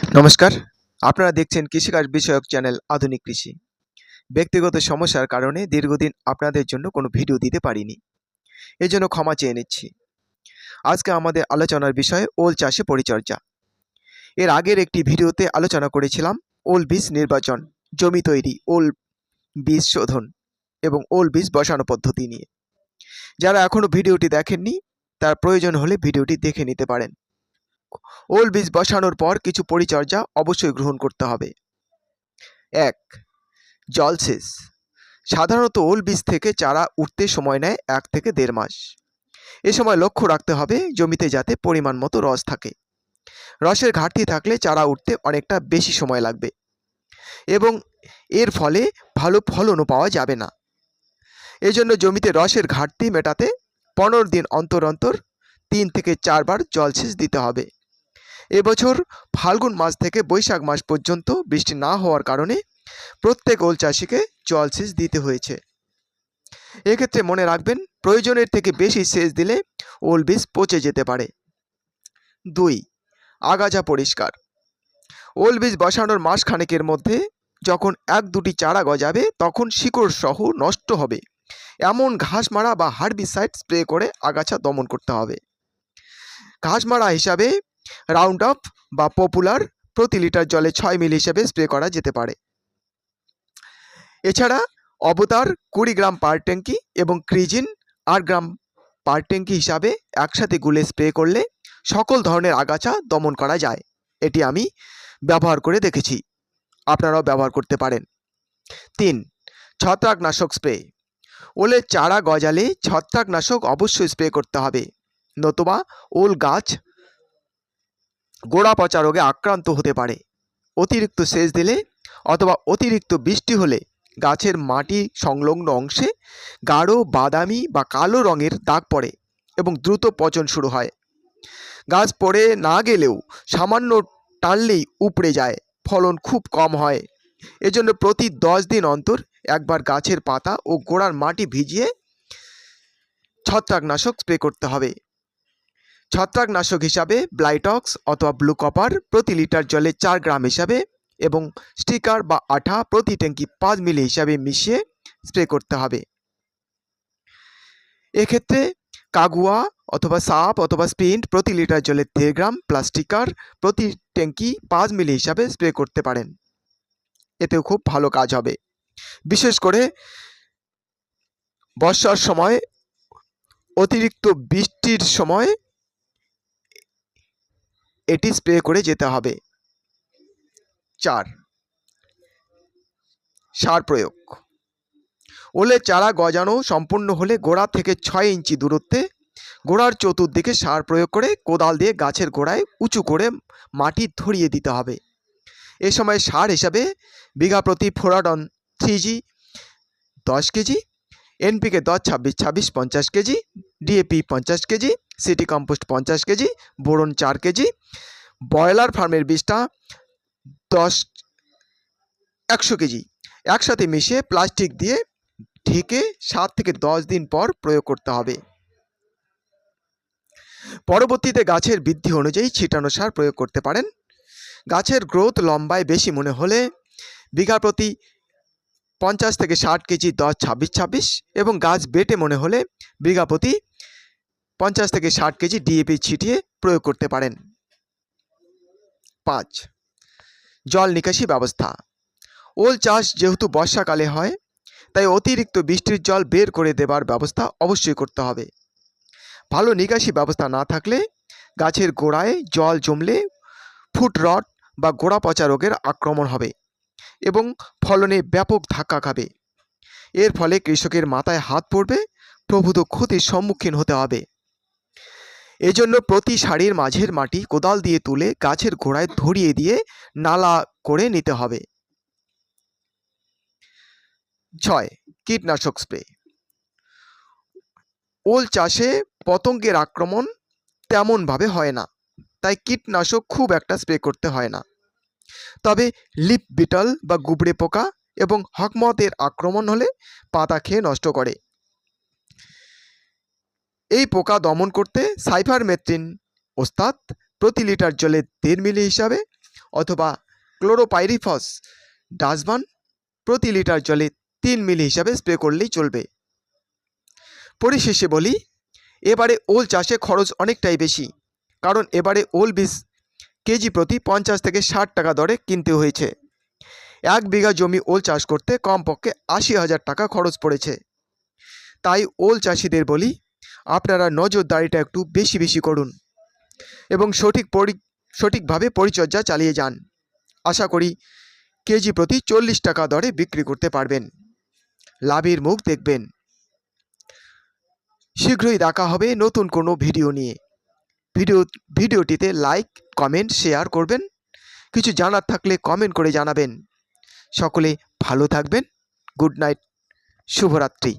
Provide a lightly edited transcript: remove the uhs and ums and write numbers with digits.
নমস্কার, আপনারা দেখছেন কৃষিকাজ বিষয়ক চ্যানেল আধুনিক কৃষি। ব্যক্তিগত সমস্যার কারণে দীর্ঘদিন আপনাদের জন্য কোনো ভিডিও দিতে পারিনি, এজন্য ক্ষমা চেয়ে নিচ্ছি। আজকে আমাদের আলোচনার বিষয় ওল চাষে পরিচর্যা। এর আগের একটি ভিডিওতে আলোচনা করেছিলাম ওল বীজ নির্বাচন, জমি তৈরি, ওল বীজ শোধন এবং ওল বীজ বসানো পদ্ধতি নিয়ে। যারা এখনও ভিডিওটি দেখেননি তার প্রয়োজন হলে ভিডিওটি দেখে নিতে পারেন। ওল বীজ বসানোর পর কিছু পরিচর্যা অবশ্যই গ্রহণ করতে হবে। ১. জলসেচ। সাধারণত ওল বীজ থেকে চারা উঠতে সময় নেয় 1 থেকে 1.5 মাস। এ সময় লক্ষ্য রাখতে হবে জমিতে যাতে পরিমাণ মতো রস থাকে। রসের ঘাটতি থাকলে চারা উঠতে অনেকটা বেশি সময় লাগবে এবং এর ফলে ভালো ফলনও পাওয়া যাবে না। এজন্য জমিতে রসের ঘাটতি মেটাতে 15 দিন অন্তর অন্তর 3 থেকে 4 বার জলসেচ দিতে হবে। এবছর ফাল্গুন মাস থেকে বৈশাখ মাস পর্যন্ত বৃষ্টি না হওয়ার কারণে প্রত্যেক ওল চাষিকে জলসেচ দিতে হয়েছে। এক্ষেত্রে মনে রাখবেন, প্রয়োজনের থেকে বেশি সেচ দিলে ওল বীজ পচে যেতে পারে। 2. আগাছা পরিষ্কার। ওল বীজ বসানোর মাসখানেকের মধ্যে যখন 1-2টি চারা গজাবে তখন শিকড় সহ নষ্ট হবে এমন ঘাস মারা বা হার্বিসাইড স্প্রে করে আগাছা দমন করতে হবে। ঘাস মারা হিসাবে রাউন্ড আপ বা পপুলার প্রতি লিটার জলে 6 মিলি হিসাবে স্প্রে করা যেতে পারে। এছাড়া অবতার 20 গ্রাম পার ট্যাঙ্কি এবং ক্রিজিন 8 গ্রাম পার ট্যাঙ্কি হিসাবে একসাথে গুলে স্প্রে করলে সকল ধরনের আগাছা দমন করা যায়। এটি আমি ব্যবহার করে দেখেছি, আপনারাও ব্যবহার করতে পারেন। 3. ছত্রাকনাশক স্প্রে। ওলের চারা গজালে ছত্রাকনাশক অবশ্যই স্প্রে করতে হবে, নতুবা ওল গাছ গোড়া পচা রোগে আক্রান্ত হতে পারে। অতিরিক্ত সেচ দিলে অথবা অতিরিক্ত বৃষ্টি হলে গাছের মাটি সংলগ্ন অংশে গাঢ় বাদামি বা কালো রঙের দাগ পড়ে এবং দ্রুত পচন শুরু হয়। গাছ পড়ে না গেলেও সামান্য টানলেই উপড়ে যায়, ফলন খুব কম হয়। এজন্য প্রতি 10 দিন অন্তর একবার গাছের পাতা ও গোড়ার মাটি ভিজিয়ে ছত্রাকনাশক স্প্রে করতে হবে। ছত্রাকনাশক হিসাবে ব্লাইটক্স অথবা ব্লু কপার প্রতি লিটার জলে 4 গ্রাম হিসাবে এবং স্টিকার বা আঠা প্রতি ট্যাঙ্কি 5 মিলি হিসাবে মিশিয়ে স্প্রে করতে হবে। এক্ষেত্রে কাগুয়া অথবা সাপ অথবা স্পিন্ট প্রতি লিটার জলে 1.5 গ্রাম প্লাস স্টিকার প্রতি ট্যাঙ্কি 5 মিলি হিসাবে স্প্রে করতে পারেন। এতেও খুব ভালো কাজ হবে। বিশেষ করে বর্ষার সময়, অতিরিক্ত বৃষ্টির সময় এটি স্প্রে করে যেতে হবে। 4. সার প্রয়োগ। ওলের চারা গজানো সম্পূর্ণ হলে গোড়া থেকে 6 ইঞ্চি দূরত্বে গোড়ার চতুর্দিকে সার প্রয়োগ করে কোদাল দিয়ে গাছের গোড়ায় উঁচু করে মাটি ধরিয়ে দিতে হবে। এ সময় সার হিসাবে বিঘা প্রতি Furadan 3G 10 KG, NPK 10-26-26 50 KG, DAP 50 KG, city compost 50 KG, boron 4 KG, broiler ফার্মের বীজটা 100 কেজি একসাথে মিশিয়ে প্লাস্টিক দিয়ে ঢেকে 7 থেকে 10 দিন পর প্রয়োগ করতে হবে। পরবর্তীতে গাছের বৃদ্ধি অনুযায়ী ছিটানো সার প্রয়োগ করতে পারেন। গাছের গ্রোথ লম্বায় বেশি মনে হলে বিঘা প্রতি 50 থেকে 60 কেজি 10-26-26 এবং গাছ বেটে মনে হলে বিঘা প্রতি 50 থেকে 60 কেজি ডিএপি ছিটিয়ে প্রয়োগ করতে পারেন। 5. জল নিকাশি ব্যবস্থা। ওল চাষ যেহেতু বর্ষাকালে হয় তাই অতিরিক্ত বৃষ্টির জল বের করে দেবার ব্যবস্থা অবশ্যই করতে হবে। ভালো নিকাশি ব্যবস্থা না থাকলে গাছের গোড়ায় জল জমলে ফুট রট বা গোড়া পচা রোগের আক্রমণ হবে এবং ফলনে ব্যাপক ধাক্কা খাবে। এর ফলে কৃষকের মাথায় হাত পড়বে, প্রভূত ক্ষতির সম্মুখীন হতে হবে। এজন্য প্রতি সারির মাঝের মাটি কোদাল দিয়ে তুলে গাছের গোড়ায় ধরিয়ে দিয়ে নালা করে নিতে হবে। 6. কীটনাশক স্প্রে। ওল চাষে পতঙ্গের আক্রমণ তেমনভাবে হয় না, তাই কীটনাশক খুব একটা স্প্রে করতে হয় না। তবে লিপ বিটল বা গুবড়ে পোকা এবং হকমতের আক্রমণ হলে পাতা খেয়ে নষ্ট করে। এই পোকা দমন করতে সাইফারমেথ্রিন ওস্তাদ প্রতি লিটার জলে 1.5 মিলি হিসাবে অথবা ক্লোরোপাইরিফস ডাস্টবান প্রতি লিটার জলে 3 মিলি হিসাবে স্প্রে করলেই চলবে। পরিশেষে বলি, এবারে ওল চাষে খরচ অনেকটাই বেশি, কারণ এবারে ওল বীজ কেজি প্রতি 50 থেকে 60 টাকা দরে কিনতে হয়েছে। 1 বিঘা জমি ওল চাষ করতে কমপক্ষে 80,000 টাকা খরচ পড়েছে। তাই ওল চাষিদের বলি, আপনারা নজরদারিটা একটু বেশি বেশি করুন এবং সঠিকভাবে পরিচর্যা চালিয়ে যান। আশা করি কেজি প্রতি 40 টাকা দরে বিক্রি করতে পারবেন, লাভের মুখ দেখবেন। শীঘ্রই দেখা হবে নতুন কোনো ভিডিও নিয়ে। ভিডিওটিতে লাইক, কমেন্ট, শেয়ার করবেন। কিছু জানার থাকলে কমেন্ট করে জানাবেন। সকলে ভালো থাকবেন। গুড নাইট, শুভরাত্রি।